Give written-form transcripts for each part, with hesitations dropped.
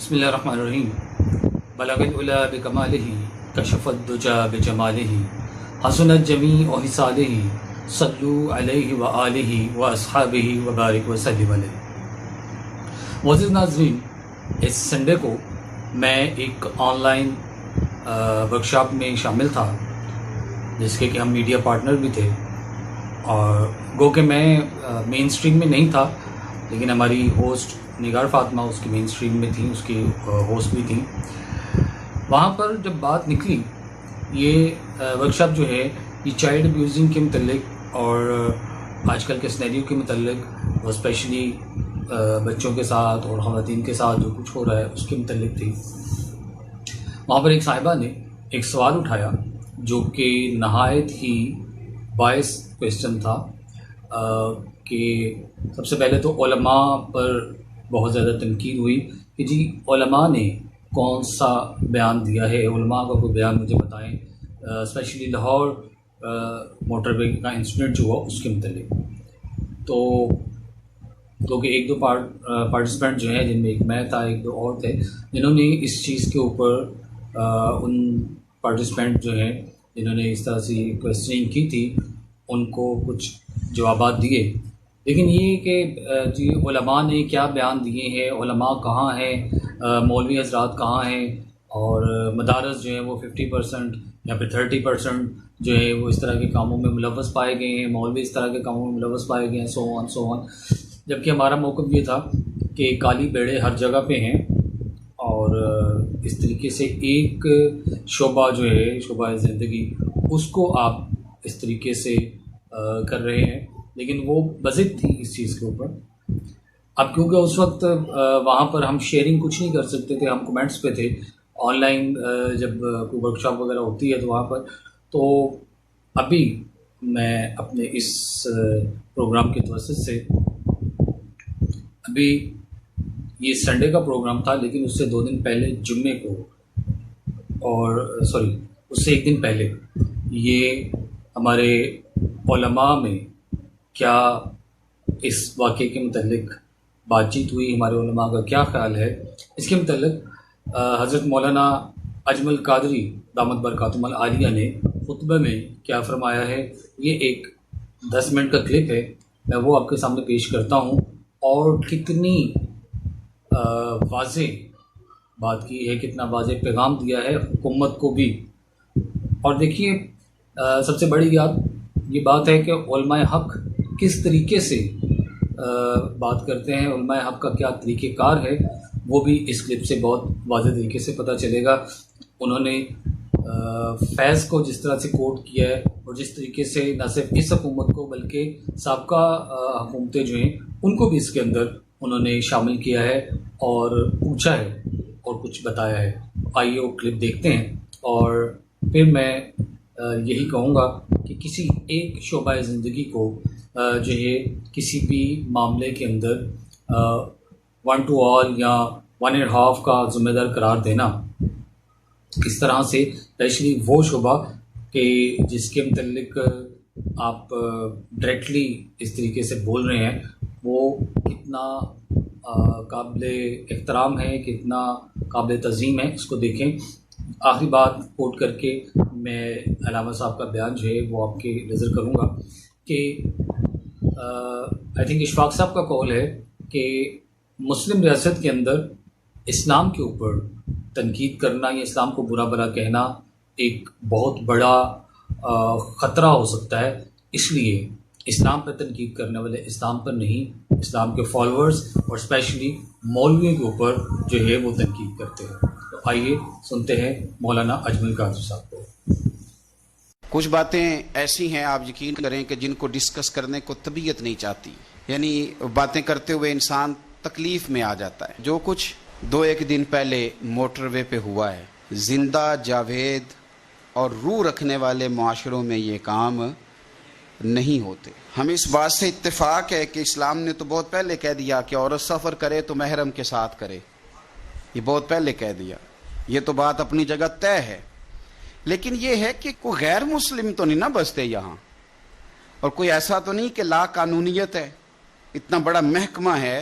بسم اللہ الرحمن الرحیم بلغ العلا بکمالہ کشف الدجا بجمالہ حسنت جمیع خصالہ صلو علیہ وآلہ واصحابہ وبارک وسلم علیہ۔ معزز ناظرین، اس سنڈے کو میں ایک آن لائن ورکشاپ میں شامل تھا جس کے کہ ہم میڈیا پارٹنر بھی تھے، اور گو کہ میں مین اسٹریم میں نہیں تھا لیکن ہماری ہوسٹ نگار فاطمہ اس کی مین اسٹریم میں تھیں، اس کی ہوسٹ بھی تھیں۔ وہاں پر جب بات نکلی، یہ ورکشاپ جو ہے یہ چائلڈ ابیوزنگ کے متعلق اور آج کل کے سینیریو کے متعلق، اور اسپیشلی بچوں کے ساتھ اور خواتین کے ساتھ جو کچھ ہو رہا ہے اس کے متعلق تھی۔ وہاں پر ایک صاحبہ نے ایک سوال اٹھایا جو کہ نہایت ہی باعث کویسچن تھا، کہ سب سے پہلے تو علماء پر بہت زیادہ تنقید ہوئی کہ جی علماء نے کون سا بیان دیا ہے، علماء کا کوئی بیان مجھے بتائیں، اسپیشلی لاہور موٹر وے کا انسیڈنٹ جو ہوا اس کے متعلق۔ تو کیونکہ ایک دو پارٹیسپینٹ جو ہیں، جن میں ایک میں تھا، ایک دو اور تھے، جنہوں نے اس چیز کے اوپر ان پارٹیسپینٹ جو ہیں جنہوں نے اس طرح سے کویسچننگ کی تھی ان کو کچھ جوابات دیے، لیکن یہ کہ جی علماء نے کیا بیان دیے ہیں، علماء کہاں ہیں، مولوی حضرات کہاں ہیں، اور مدارس جو ہیں وہ 50% یا پھر 30% جو ہے وہ اس طرح کے کاموں میں ملوث پائے گئے ہیں، مولوی اس طرح کے کاموں میں ملوث پائے گئے ہیں، سو آن۔ جبکہ ہمارا موقف یہ تھا کہ کالی بیڑے ہر جگہ پہ ہیں، اور اس طریقے سے ایک شعبہ جو ہے شعبہ زندگی اس کو آپ اس طریقے سے کر رہے ہیں، لیکن وہ بضد تھی اس چیز کے اوپر۔ اب کیونکہ اس وقت وہاں پر ہم شیئرنگ کچھ نہیں کر سکتے تھے، ہم کمنٹس پہ تھے۔ آن لائن جب کوئی ورک شاپ وغیرہ ہوتی ہے تو وہاں پر تو ابھی میں اپنے اس پروگرام کے توسط سے، ابھی یہ سنڈے کا پروگرام تھا لیکن اس سے 2 دن پہلے جمعے کو، اور اس سے 1 دن پہلے یہ ہمارے علماء میں کیا اس واقعے کے متعلق بات چیت ہوئی، ہمارے علماء کا کیا خیال ہے اس کے متعلق حضرت مولانا اجمل قادری دامت برکاتہم العالیہ نے خطبہ میں کیا فرمایا ہے، یہ ایک 10 منٹ کا کلپ ہے، میں وہ آپ کے سامنے پیش کرتا ہوں، اور کتنی واضح بات کی ہے، کتنا واضح پیغام دیا ہے حکومت کو بھی۔ اور دیکھیے، سب سے بڑی یہ بات ہے کہ علماء حق کس طریقے سے بات کرتے ہیں، علماء حق کا کیا طریقہ کار ہے، وہ بھی اس کلپ سے بہت واضح طریقے سے پتہ چلے گا۔ انہوں نے فیض کو جس طرح سے کوٹ کیا ہے، اور جس طریقے سے نہ صرف اس حکومت کو بلکہ سابقہ حکومتیں جو ہیں ان کو بھی اس کے اندر انہوں نے شامل کیا ہے اور پوچھا ہے اور کچھ بتایا ہے۔ آئیے وہ کلپ دیکھتے ہیں، اور پھر میں یہی کہوں گا کہ کسی ایک شعبہ زندگی کو جو ہے کسی بھی معاملے کے اندر 1 to all یا 1.5 کا ذمہ دار قرار دینا کس طرح سے، اسپیشلی وہ شعبہ کہ جس کے متعلق آپ ڈائریکٹلی اس طریقے سے بول رہے ہیں، وہ کتنا قابل احترام ہے، کتنا قابل تعظیم ہے، اس کو دیکھیں۔ آخری بات کوٹ کر کے میں علامہ صاحب کا بیان جو ہے وہ آپ کے نظر کروں گا کہ آئی تھنک اشفاق صاحب کا قول ہے کہ مسلم ریاست کے اندر اسلام کے اوپر تنقید کرنا یا اسلام کو برا بھلا کہنا ایک بہت بڑا خطرہ ہو سکتا ہے، اس لیے اسلام پر تنقید کرنے والے اسلام پر نہیں، اسلام کے فالورز اور اسپیشلی مولویوں کے اوپر جو ہے وہ تنقید کرتے ہیں۔ تو آئیے سنتے ہیں مولانا اجمل قادری صاحب کو۔ کچھ باتیں ایسی ہیں آپ یقین کریں کہ جن کو ڈسکس کرنے کو طبیعت نہیں چاہتی، یعنی باتیں کرتے ہوئے انسان تکلیف میں آ جاتا ہے۔ جو کچھ 2-1 دن پہلے موٹر وے پہ ہوا ہے، زندہ جاوید اور روح رکھنے والے معاشروں میں یہ کام نہیں ہوتے۔ ہمیں اس بات سے اتفاق ہے کہ اسلام نے تو بہت پہلے کہہ دیا کہ عورت سفر کرے تو محرم کے ساتھ کرے، یہ بہت پہلے کہہ دیا، یہ تو بات اپنی جگہ طے ہے۔ لیکن یہ ہے کہ کوئی غیر مسلم تو نہیں نا بستے یہاں، اور کوئی ایسا تو نہیں کہ لا قانونیت ہے، اتنا بڑا محکمہ ہے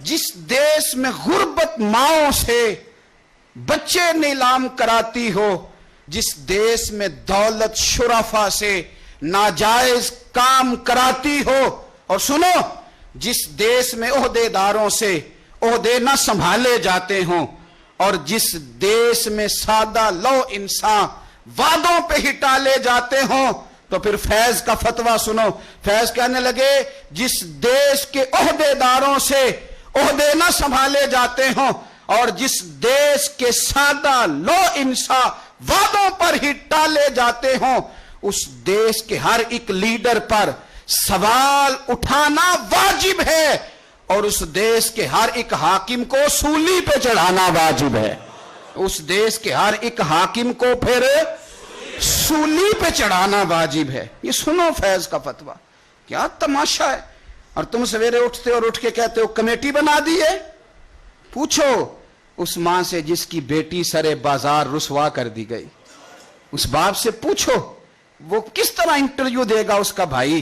جس دیش میں غربت ماؤں سے بچے نیلام کراتی ہو، جس دیش میں دولت شرفا سے ناجائز کام کراتی ہو، اور سنو، جس دیش میں عہدے داروں سے عہدے نہ سنبھالے جاتے ہوں، اور جس دیش میں سادہ لو انسان وعدوں پہ ہی ٹالے جاتے ہوں، تو پھر فیض کا فتویٰ سنو۔ فیض کہنے لگے جس دیش کے عہدے داروں سے عہدے نہ سنبھالے جاتے ہوں اور جس دیش کے سادہ لو انسان وعدوں پر ہی ٹالے جاتے ہوں، اس دیش کے ہر ایک لیڈر پر سوال اٹھانا واجب ہے، اور اس دیش کے ہر ایک حاکم کو سولی پہ چڑھانا واجب ہے۔ اس دیش کے ہر ایک حاکم کو پھر سولی پہ چڑھانا واجب ہے۔ یہ سنو فیض کا فتویٰ، کیا تماشا ہے۔ اور تم سویرے اٹھتے اور اٹھ کے کہتے ہو کمیٹی بنا دی ہے۔ پوچھو اس ماں سے جس کی بیٹی سرے بازار رسوا کر دی گئی، اس باپ سے پوچھو وہ کس طرح انٹرویو دے گا اس کا بھائی،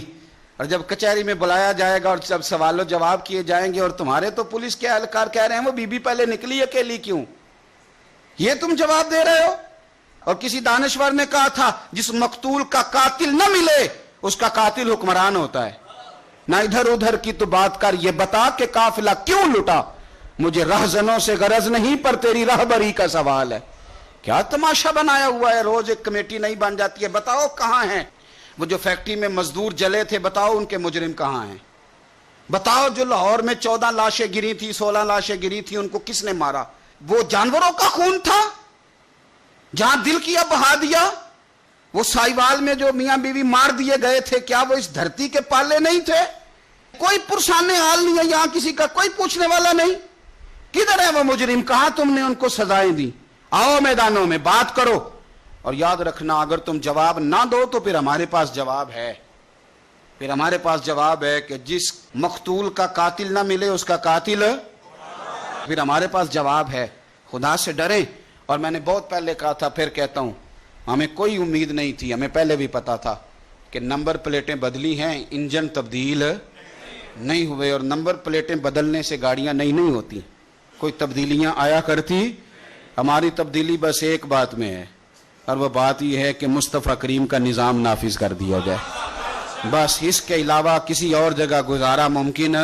اور جب کچہری میں بلایا جائے گا اور جب سوال و جواب کیے جائیں گے، اور تمہارے تو پولیس کے اہلکار کہہ رہے ہیں وہ بی بی پہلے نکلی اکیلی کیوں، یہ تم جواب دے رہے ہو۔ اور کسی دانشور نے کہا تھا جس مقتول کا قاتل نہ ملے اس کا قاتل حکمران ہوتا ہے۔ نہ ادھر ادھر کی تو بات کر، یہ بتا کہ قافلہ کیوں لٹا، مجھے رہزنوں سے غرض نہیں پر تیری رہبری کا سوال ہے۔ کیا تماشا بنایا ہوا ہے، روز ایک کمیٹی نہیں بن جاتی ہے۔ بتاؤ کہاں ہیں وہ جو فیکٹری میں مزدور جلے تھے، بتاؤ ان کے مجرم کہاں ہیں۔ بتاؤ جو لاہور میں 14 لاشیں گری تھی، 16 لاشیں گری تھی، ان کو کس نے مارا؟ وہ جانوروں کا خون تھا جہاں دل کیا بہا دیا۔ وہ سائیوال میں جو میاں بیوی مار دیے گئے تھے، کیا وہ اس دھرتی کے پالے نہیں تھے؟ کوئی پرسان حال نہیں ہے یہاں، کسی کا کوئی پوچھنے والا نہیں۔ کدھر ہے وہ مجرم، کہاں تم نے ان کو سزائیں دی؟ آؤ میدانوں میں بات کرو، اور یاد رکھنا اگر تم جواب نہ دو تو پھر ہمارے پاس جواب ہے۔ پھر ہمارے پاس جواب ہے کہ جس مقتول کا قاتل نہ ملے اس کا قاتل، پھر ہمارے پاس جواب ہے۔ خدا سے ڈریں۔ اور میں نے بہت پہلے کہا تھا، پھر کہتا ہوں، ہمیں کوئی امید نہیں تھی، ہمیں پہلے بھی پتا تھا کہ نمبر پلیٹیں بدلی ہیں، انجن تبدیل نہیں ہوئے، اور نمبر پلیٹیں بدلنے سے گاڑیاں نہیں ہوتی، کوئی تبدیلیاں آیا کرتی۔ ہماری تبدیلی بس ایک بات میں ہے، اور وہ بات یہ ہے کہ مصطفیٰ کریم کا نظام نافذ کر دیا جائے، بس اس کے علاوہ کسی اور جگہ گزارا ممکن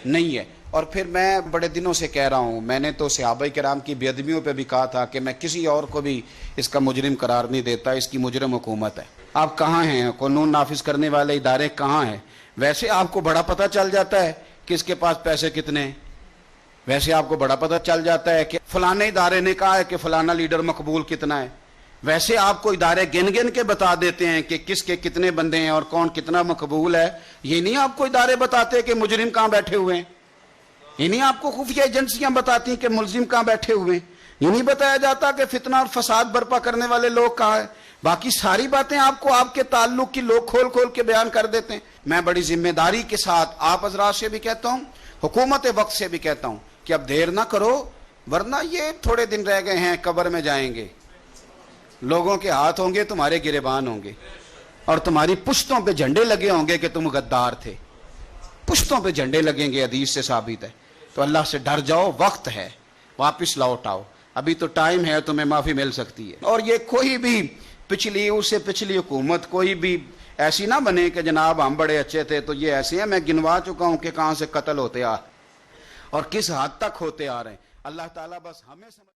نہیں ہے۔ اور پھر میں بڑے دنوں سے کہہ رہا ہوں، میں نے تو صحابہ کرام کی بے ادبیوں پہ بھی کہا تھا کہ میں کسی اور کو بھی اس کا مجرم قرار نہیں دیتا، اس کی مجرم حکومت ہے۔ آپ کہاں ہیں؟ قانون نافذ کرنے والے ادارے کہاں ہیں؟ ویسے آپ کو بڑا پتہ چل جاتا ہے کہ اس کے پاس پیسے کتنے ہیں، ویسے آپ کو بڑا پتہ چل جاتا ہے کہ فلانے ادارے نے کہا ہے کہ فلانا لیڈر مقبول کتنا ہے، ویسے آپ کو ادارے گن کے بتا دیتے ہیں کہ کس کے کتنے بندے ہیں اور کون کتنا مقبول ہے۔ یہ نہیں آپ کو ادارے بتاتے کہ مجرم کہاں بیٹھے ہوئے ہیں، یہ نہیں آپ کو خفیہ ایجنسیاں بتاتی کہ ملزم کہاں بیٹھے ہوئے ہیں، یہ نہیں بتایا جاتا کہ فتنہ اور فساد برپا کرنے والے لوگ کہاں ہیں۔ باقی ساری باتیں آپ کو آپ کے تعلق کی لوگ کھول کے بیان کر دیتے ہیں۔ میں بڑی ذمہ داری کے ساتھ آپ حضرات سے بھی کہتا ہوں، حکومت وقت سے بھی کہتا ہوں کہ اب دیر نہ کرو، ورنہ یہ تھوڑے دن رہ گئے ہیں، قبر میں جائیں گے، لوگوں کے ہاتھ ہوں گے، تمہارے گریبان ہوں گے، اور تمہاری پشتوں پہ جھنڈے لگے ہوں گے کہ تم غدار تھے، پشتوں پہ جھنڈے لگیں گے، حدیث سے ثابت ہے۔ تو اللہ سے ڈر جاؤ، وقت ہے، واپس لوٹ آؤ، ابھی تو ٹائم ہے، تمہیں معافی مل سکتی ہے۔ اور یہ کوئی بھی پچھلی حکومت کوئی بھی ایسی نہ بنے کہ جناب ہم بڑے اچھے تھے تو یہ ایسے ہیں، میں گنوا چکا ہوں کہ کہاں سے قتل ہوتے اور کس حد تک ہوتے آ رہے ہیں۔ اللہ تعالیٰ بس ہمیں